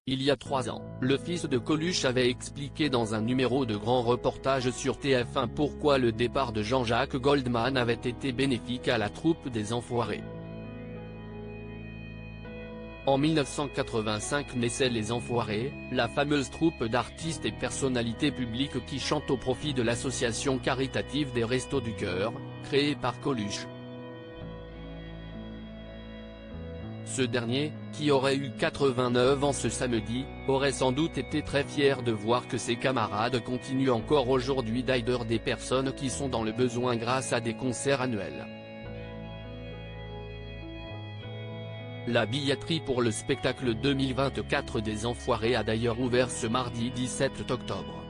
Il y a 3 ans, le fils de Coluche avait expliqué dans un numéro de grand reportage sur TF1 pourquoi le départ de Jean-Jacques Goldman avait été bénéfique à la troupe des Enfoirés. En 1985 naissait Les Enfoirés, la fameuse troupe d'artistes et personnalités publiques qui chantent au profit de l'association caritative des Restos du Cœur, créée par Coluche. Ce dernier, qui aurait eu 89 ans ce samedi, aurait sans doute été très fier de voir que ses camarades continuent encore aujourd'hui d'aider des personnes qui sont dans le besoin grâce à des concerts annuels. La billetterie pour le spectacle 2024 des Enfoirés a d'ailleurs ouvert ce mardi 17 octobre.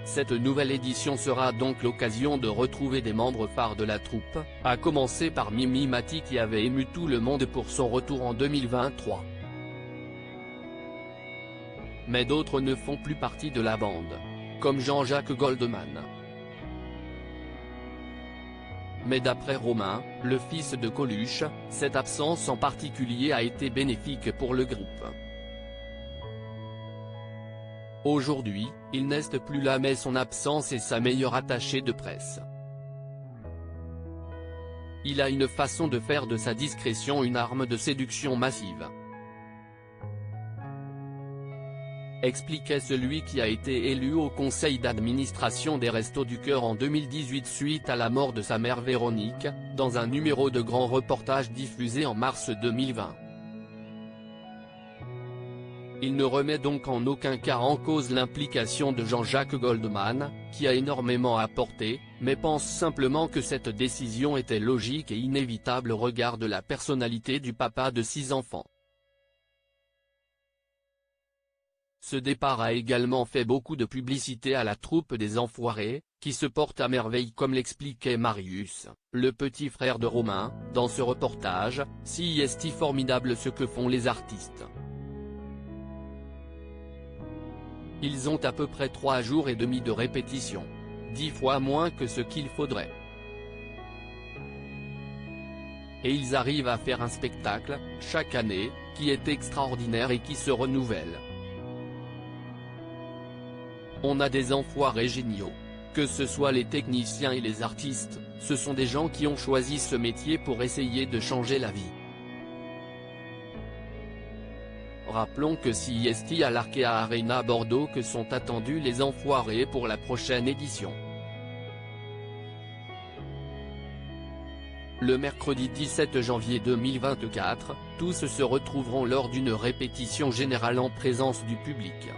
Cette nouvelle édition sera donc l'occasion de retrouver des membres phares de la troupe, à commencer par Mimi Mati qui avait ému tout le monde pour son retour en 2023. Mais d'autres ne font plus partie de la bande, comme Jean-Jacques Goldman. Mais d'après Romain, le fils de Coluche, cette absence en particulier a été bénéfique pour le groupe. Aujourd'hui, il n'est plus là mais son absence est sa meilleure attachée de presse. Il a une façon de faire de sa discrétion une arme de séduction massive. Expliquait celui qui a été élu au conseil d'administration des Restos du Cœur en 2018 suite à la mort de sa mère Véronique, dans un numéro de grand reportage diffusé en mars 2020. Il ne remet donc en aucun cas en cause l'implication de Jean-Jacques Goldman, qui a énormément apporté, mais pense simplement que cette décision était logique et inévitable au regard de la personnalité du papa de 6 enfants. Ce départ a également fait beaucoup de publicité à la troupe des Enfoirés, qui se porte à merveille comme l'expliquait Marius, le petit frère de Romain, dans ce reportage. Si est formidable ce que font les artistes. Ils ont à peu près 3 jours et demi de répétition. 10 fois moins que ce qu'il faudrait. Et ils arrivent à faire un spectacle, chaque année, qui est extraordinaire et qui se renouvelle. On a des enfoirés géniaux. Que ce soit les techniciens et les artistes, ce sont des gens qui ont choisi ce métier pour essayer de changer la vie. Rappelons que si est à l'Arkea Arena Bordeaux que sont attendus les Enfoirés pour la prochaine édition. Le mercredi 17 janvier 2024, tous se retrouveront lors d'une répétition générale en présence du public.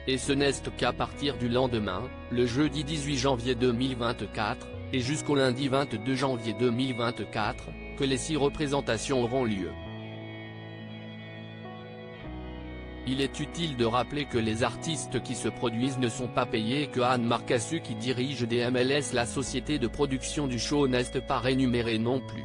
Et ce n'est qu'à partir du lendemain, le jeudi 18 janvier 2024, et jusqu'au lundi 22 janvier 2024, que les 6 représentations auront lieu. Il est utile de rappeler que les artistes qui se produisent ne sont pas payés et que Anne Marcassu qui dirige DMLS la société de production du show n'est pas rémunérée non plus.